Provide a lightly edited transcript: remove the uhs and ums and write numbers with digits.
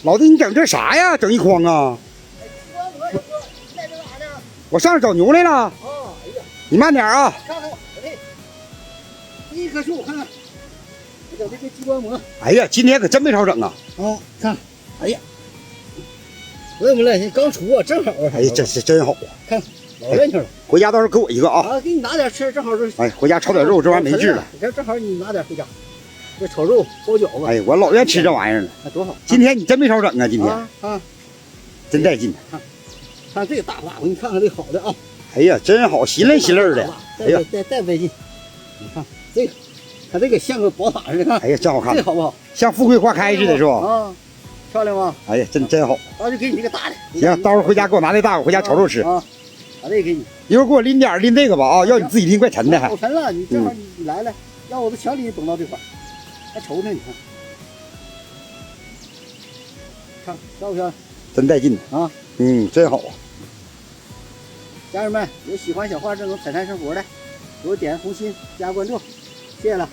老弟，你整这啥呀？整一筐啊！我上这找牛来了。啊，哎呀，你慢点啊！看看我这第一棵树，我看看，我整这个激光膜。哎呀，今天可真没少整啊！啊，看，哎呀，问不了，你刚出啊，正好啊。哎呀，这是真好啊！看，老认识了。回家到时候给我一个啊！啊，给你拿点吃，正好是。哎，回家炒点肉，这玩意儿没治了。这正好你拿点回家，这炒肉包饺子。哎，我老愿吃这玩意儿了。那多好！今天你真没少整啊！今天啊，真带劲。看这个大不大？我给你看看这好的啊！哎呀，真好，新类新类的。哎呀，带不带劲？你看这个，看这个像个宝塔似的，看。哎呀，真好看，这好不好？像富贵花开似的，是吧？啊，漂亮吗？哎呀，真好。那就给你这个大的。行，到时候回家给我拿那大，我回家炒肉吃。啊，把这个给你。一会儿给我拎点拎这个吧啊，要你自己拎怪沉的还。好沉了，你正好你来了，要我都强给你整到这块儿，还稠呢，你看，看漂不漂亮？真带劲啊！真好。家人们有喜欢小花这种彩蛋生活的，给我点红心加关注，谢谢了。